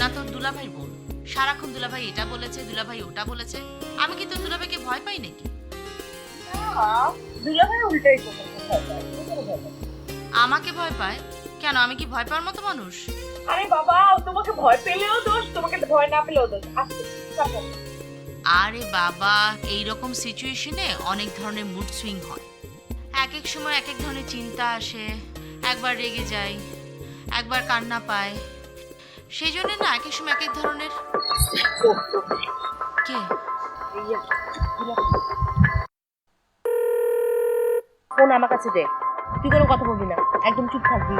না তোর দুলাভাই বোন। সারাক্ষণ দুলাভাই এটা বলেছে, দুলাভাই ওটা বলেছে। আমি কি তোর দুলাভাইকে ভয় পাই নাকি? দুলাভাই উল্টাই তোমাকে ভয় পায়। তুমি কেন ভয় পাও? আমাকে ভয় পায় কেন? আমি কি ভয় পাওয়ার মতো মানুষ? আরে বাবা, তোমাকে ভয় পেলেও দোষ, তোমাকে ভয় না পেলেও দোষ। আচ্ছা, চাপো। আরে বাবা, এইরকম সিচুয়েশনে অনেক ধরনের মুড সুইং হয়। এক এক সময় এক এক ধরনের চিন্তা আসে, একবার রেগে যাই, একবার কান্না পায়। সেই জন্য না এক এক সময় এক এক ধরনের। কে? ফোন আমার কাছে দে। তুই কোনো কথা বলবি না, একদম চুপ থাকবি।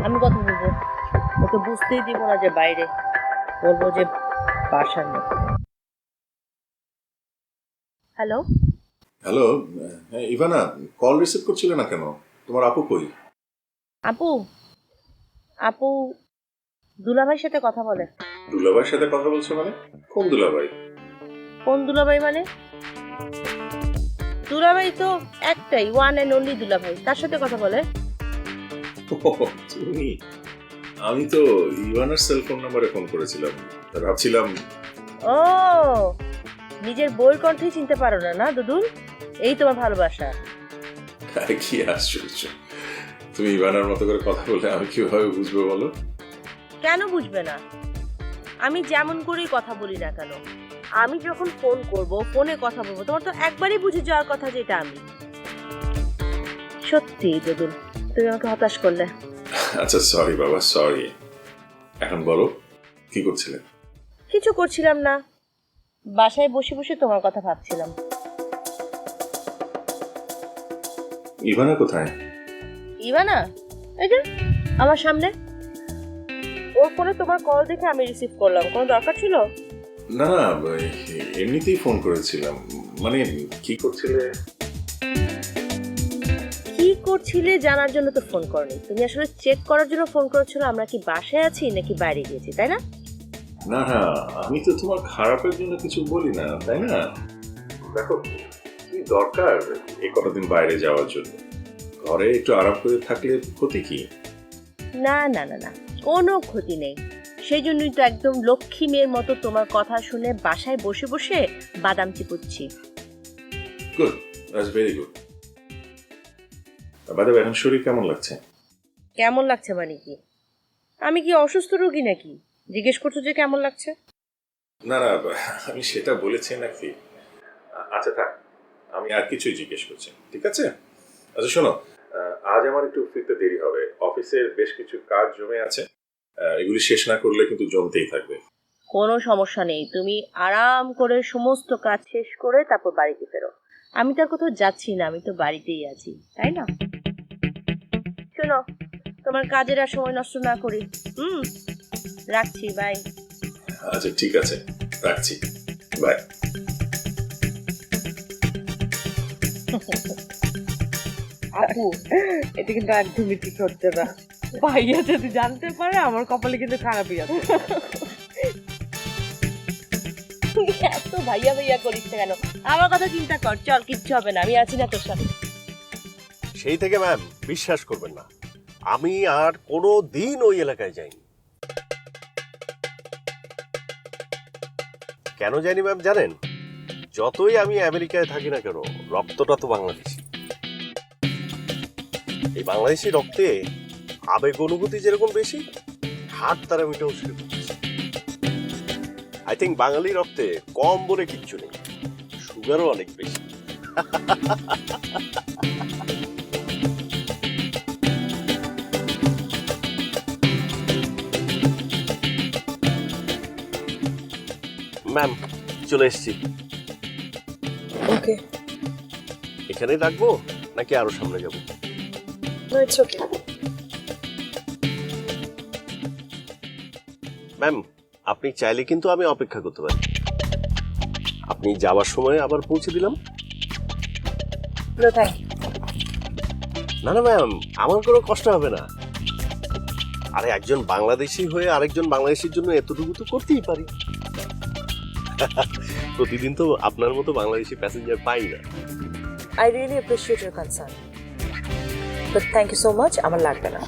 আমি কথা বলবো। ওকে বুঝতেই দিব না যে বাইরে, বলবো যে বাসার মধ্যে। হ্যালো হ্যালো, হ্যাঁ ইভানা, কল রিসিভ করছিলে না কেন? তোমার আপু কই? আপু, আপু দুলাভাইয়ের সাথে কথা বলে। দুলাভাইয়ের সাথে কথা বলছো মানে? কোন দুলাভাই? কোন দুলাভাই মানে? দুলাভাই তো একটাই, ওয়ান এন্ড অনলি দুলাভাই, তার সাথে কথা বলে। তুমি? আমি তো ইভানার সেল ফোন নাম্বারে ফোন করেছিলাম, ভাবছিলাম। ও, নিজের বউয়ের কণ্ঠই চিনতে পারো না না দুদুল? এই তোমার ভালোবাসা। কি আশ্চর্য, তুমি ইভানার মতো করে কথা বলে আমি কিভাবে বুঝবো বলো? কেন বুঝবে না? আমি যেমন করেই কথা বলি না কেন, আমি যখন ফোন করব, ফোনে কথা বলবো, তোমার তো একবারই বুঝে যাওয়ার কথা যে এটা আমি। সত্যি দুদুল, তুমি আমাকে হতাশ করলে। আচ্ছা সরি বাবা, সরি। এখন বলো, কি করছিলে? কিছু করছিলাম না, বাসায় বসে বসে তোমার কথা ভাবছিলাম। ইভানা কোথায়? ইভানা এই যে আমার সামনে। ওর ফোনে তোমার কল দেখে আমি রিসিভ করলাম। কোনো দরকার ছিল? না না, এমনিতেই ফোন করেছিলাম। মানে কি করছিলে? কি করছিলে জানার জন্য তো ফোন করনি, তুমি আসলে চেক করার জন্য ফোন করেছিল আমরা কি বাসায় আছি নাকি বাইরে গিয়েছি, তাই না? না না, আমি তো তোমার খারাপের জন্য কিছু বলি না, তাই না? দেখো, কি দরকার এই কতদিন বাইরে যাওয়ার জন্য? ঘরে একটু আরাম করে থাকলে ক্ষতি কি? না না না না, কোনো ক্ষতি নেই। সেই জন্যই তো একদম লক্ষ্মী মেয়ের মতো তোমার কথা শুনে বাসায় বসে বসে বাদাম চিপুচ্ছি। Good, that's very good. বাদে এখন শরীর কেমন লাগছে? কেমন লাগছে মানে কি? আমি কি অসুস্থ রোগী নাকি জিজ্ঞেস করছো যে কেমন লাগছে? না না, আমি সেটা বলেছি নাকি? আচ্ছা থাক, আমি আর কিছুই জিজ্ঞেস করছি, ঠিক আছে? আচ্ছা শোনো, আজ আমার একটু ফিরতে দেরি হবে। অফিসের বেশ কিছু কাজ জমে আছে, এগুলি শেষ না করলে কিন্তু জমতেই থাকবে। কোনো সমস্যা নেই, তুমি আরাম করে সমস্ত কাজ শেষ করে তারপর বাড়িতে ফেরো। আমি তো আর কোথাও যাচ্ছি না, আমি তো বাড়িতেই আছি, তাই না? শোনো, তোমার কাজের আর সময় নষ্ট না করি। রাখছি, বাই। আচ্ছা ঠিক আছে, রাখছি, বাই। আপু, এটা কিন্তু একদমই ঠিক হচ্ছে না। ভাইয়া যদি জানতে পারে আমার কপালে কিন্তু খারাপই আছে। এত ভাইয়া ভাইয়া করিস কেন? আমার কথা চিন্তা কর, চল, কিচ্ছু হবে না, আমি আছি না তোর সাথে। সেই থেকে ম্যাম বিশ্বাস করবেন না, আমি আর কোনো দিন ওই এলাকায় যাইনি। কেন যাইনি ম্যাম জানেন? যতই আমি আমেরিকায় থাকি না কেন, রক্তটা তো বাংলাদেশি। এই বাংলাদেশি রক্তে আবেগ অনুভূতি যেরকম বেশি, হাত তারা মিটাও সেরকম বেশি। আই থিঙ্ক বাঙালি রক্তে কম বলে কিচ্ছু নেই, সুগারও অনেক বেশি। ম্যাম চলে এসছি। ওকে, এখানেই রাখবো নাকি আরো সামনে যাবো? No it's okay. ম্যাম আপনি চাইলে কিন্তু আমি অপেক্ষা করতে পারি। আপনি যাওয়ার সময় আবার পৌঁছে দিলাম। No thank you. না না ম্যাম, আমার কোনো কষ্ট হবে না। আরে একজন বাংলাদেশি হয়ে আরেকজন বাংলাদেশির জন্য এতটুকু তো করতেই পারি। প্রতিদিন তো আপনার মতো বাংলাদেশি প্যাসেঞ্জার পাই না। I really appreciate your concern. But thank you so much, আমার লাগবে না।